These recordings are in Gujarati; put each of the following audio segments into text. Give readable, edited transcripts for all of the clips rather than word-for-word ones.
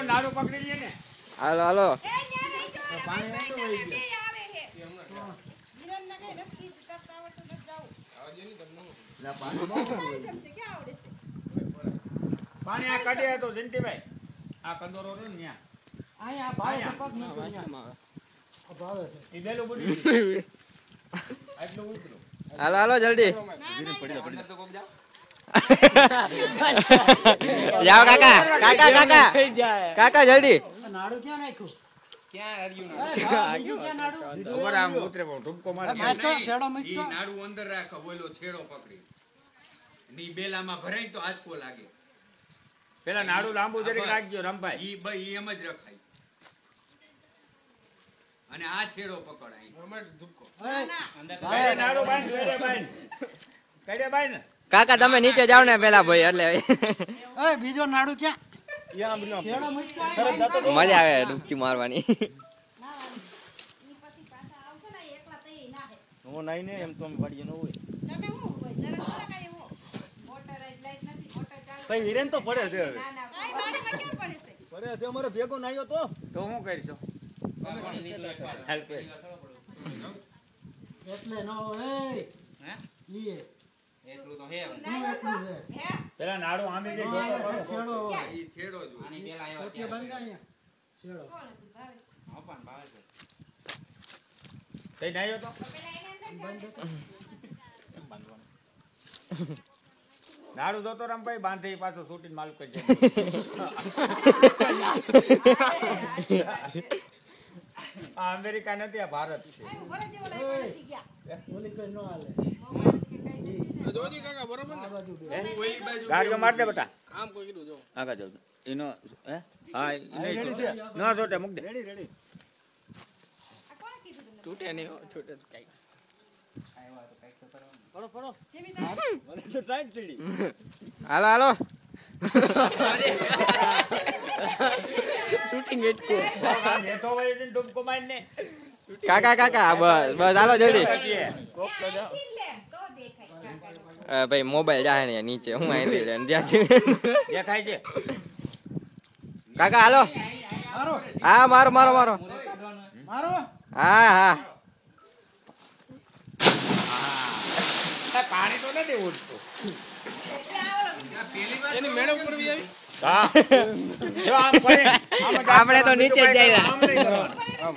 નાડું પકડી લે ને. હાલો હાલો પાણી આ કાઢે તો જયંતિભાઈ આ કંદોરો ને ન્યા આયા ભાઈ પગ ન ભાવે એ બેલો બુડી આટલું ઉતરો. હાલો હાલો જલ્દી જાઓ કાકા કાકા કાકા કાકા જલ્દી. નાડું ક્યાં નાખ્યું? ક્યાં હર્યું ઉપર આમ ઉતરે ઢુમકો મારે. ઈ નાડું અંદર રાખો બોલો છેડો પકડી ની બેલામાં ભરાય તો આંચકો લાગે. પેલા નાડું લાંબુ જરીક રાખજો રમભાઈ. ઈ એમ જ રખાય અને આ છેડો પકડાય અમાર ધુક્કો કાઢે નાડું બાંધ કાઢે બાંધ કાઢે બાંધ. કાકા તમે નીચે જાવ ને પેલા ભાઈ એટલે ઓય બીજો નાડું ક્યાં? મજા આવે ડૂબકી મારવાની. હું નહીં ને એમ તો પડીએ ન હોય કઈ હિરેન તો પડે છે હવે પડે છે અમારે ભેગો નાયો તો હું કરીશું હેલ્પ એટલે ન હોય ઈ એટલું તો હે પેલા નાડું આમી જે છેડો ઈ છેડો જો આની પેલા આવ્યા કે બંધ અહીંયા છેડો હા પણ ભાવે છે કઈ નાયો તો નાડું જોતો રમભાઈ બાંધે પાછો છૂટીને માલુક કરી જાય. આ અમેરિકા નથી આ ભારત છે. ઓલી કઈ ન હાલે જોજી કાકા બરોબર ને બાજુ બે ઓલી બાજુ ગાડીઓ માર દે બેટા. આમ કોઈ કીધું જો આગળ જાવ એનો હે હા નહીં ન જોટે મૂક દે. રેડી રેડી તૂટે નહીં તૂટે કઈ પડો પડો મને તો ટાઈટ ચડી હાલો હાલો શૂટિંગ એટકો બેઠો હોય ને ડૂબકો મારીને કાકા કાકા બસ બસ હાલો જલ્દી. ભાઈ મોબાઈલ જાય ને નીચે હું અહીંથી લઈને જ્યાંથી દેખાય છે. કાકા હાલો હા મારો મારો મારો મારો હા હા પાણી તો નથી ઉડતું. એની મેળે ઉપર બી આવી હા જો આમ પડે આપણે તો નીચે જ જાય. આમ નહીં કરવાનું.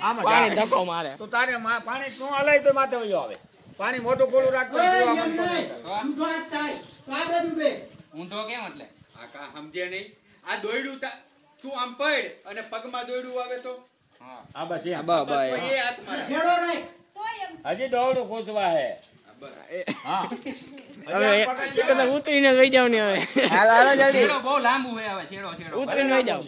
આમ પાણી જાય. ધક્કો મારે તો તારે પાણી નું હલાય તો માથે વયો આવે. પાણી મોટું ખોલું રાખતું પીવા માંગતો નહીં. ઊંધો જ થાય તો આ બાજુ બે ઊંધો કેમ એટલે આ કા સમજ્યા નહીં આ દોયડું તું આમ પડ અને પગમાં દોયડું આવે તો હા બસ એમ. બસ તો બસ એ હાથમાં રાખે. છેડો રાખ હજી દોડું ખોસવા હે. હા હવે ઉતરીને વહી જાવ ને હવે હાલો હાલો જલ્દી. છેડો બહુ લાંબુ હે હવે છેડો છેડો ઉતરીને વહી જાવ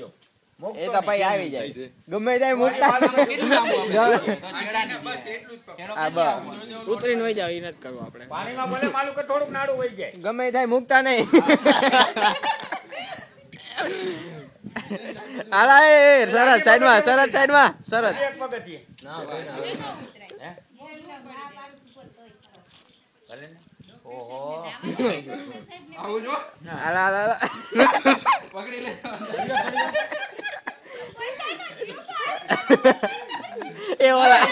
એ તો ભાઈ આવી જાય ગમે ત્યાં મૂકતા કેટલું લાંબુ આપણે તો છેડા આને નહીં બસ એટલું જ પકડ. છેડો આ કેટલો બસ. ઉતરીને વહી જાવ એ નથી કરવું આપણે પાણીમાં ભલે માલું કે થોડુંક નાડું વહી જાય. ગમે ત્યાં મૂકતા નહીં. હાલા એ સરસ સાઈડમાં સરસ સાઈડમાં સરસ. એક પગથિયે. ના ભાઈ ના હે? ભલે ને. ઓહો. આવું જો હાલા હાલા હાલા. પકડી લે એ ઓલા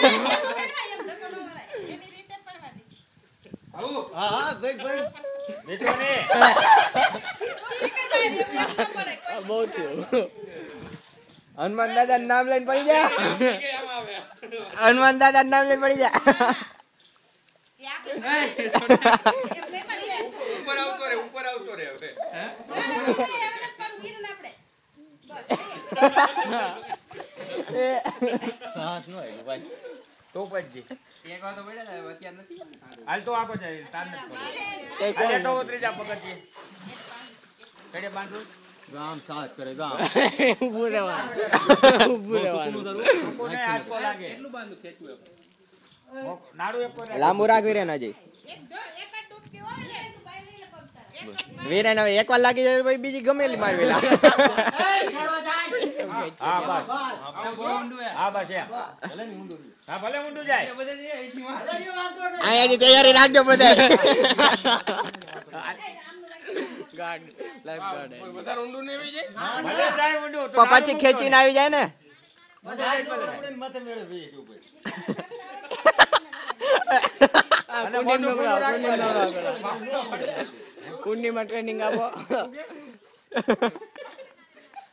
આવું હા હા ભાઈ ભાઈ બેઠો ને. બહુ થયું હનુમાન દાદા નામ લઈને પડી જા. હનુમાન દાદા નામ લઈને પડી જા. ઉપર આવતો રે હવે સાહસ નો આવ્યો ભાઈ તો પછી એક વાર તો પડ્યા હતા અત્યારે નથી હાલ તો આખો જાય તાર નથી પડ્યો. હાલે તો ઉતરી જા પગથિયે. કડે બાંધું ગામ સાથ કરે ગામ ઊભું રહેવાનું ઊભું રહેવાનું કોને આંચકો લાગે. કેટલું બાંધું ખેંચવું નાડું એક કોને. લાંબુ રાખ વીરેન હજી. વીરેન હવે એક વાર લાગી જાય પછી બીજી ગમેલી મારવી લા. હા બસ ઊંડું હા બસ એમ. હા ભલે ઊંડું જાય. અહીંયાથી તૈયારી રાખજો બધા. ગાર્ડ લાઈફ ગાર્ડ વધારે ઊંડું નહીં આવી જાય ભલે જાય ઊંડું, તો પછી ખેંચીને આવી જાય ને. બધા આઈ ગયો, આપણે માથે મેળે બેસી છે ઉપર. કુંડીમાં ટ્રેનિંગ આપો.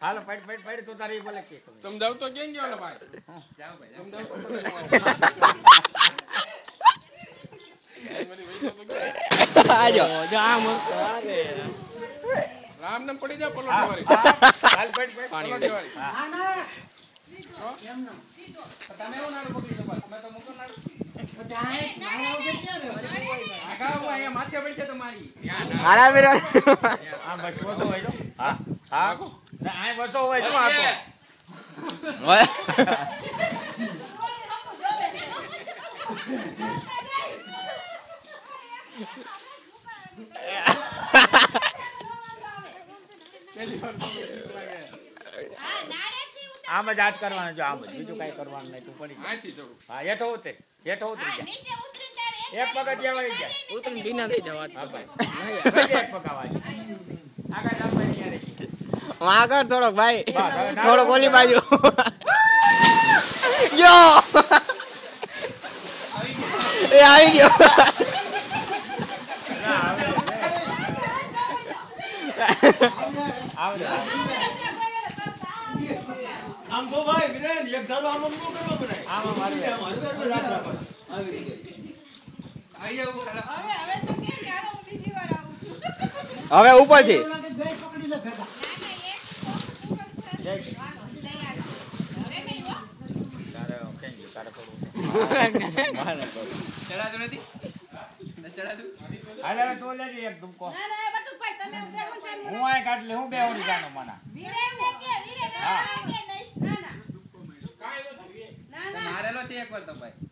હાલો પડ તો તારી બોલે કે સમજાવ તો કેમ ગયો ને ભાઈ સમજાવ તો આજો જો આમ અરે રામ નામ પડી જા પલોટ વાળી હાલ પડ પાણી પલોટ વાળી હા ના એમ ના તમે એવું નાડું પકડી લો બસ મેં તો મૂકો નાડું બધા આ નાના વગર ક્યાં રહેવાય? આગા હું અહીંયા માથે પડશે તમારી હારા વીરો આ બસ વસો હોય તો હા હા ના આ વસો હોય શું આપો આમ જ હાથ કરવાનો જો આમ જ બીજું કઈ કરવાનું નહીં તું પડી જા. આથી ચડું હા હેઠો ઉતરી જા એક પગત જવાઈ જાય ઉતરીને ભીના થઈ જવા. હા ભાઈ એક પગાવા આગળ જાવ ભાઈ અહીંયા રહી આગળ થોડોક ભાઈ થોડોક ઓલી બાજુ યો એ આવી ગયો આમ તો ભાઈ વિરેન એક ધારો આમ નો કરવો પડે. આમ મારું મારું બેરું રાખ રાખ આવી રીતે. હવે ઉપરથી એવું લાગે બે પકડી લે ભેગા. ચડાતું નથી ચડાતું હાલે હવે તું લેજે એક ધુમકો હું આય કાઢ લે હું બેવડી જાનો માના મારેલો છે એક વાર તો ભાઈ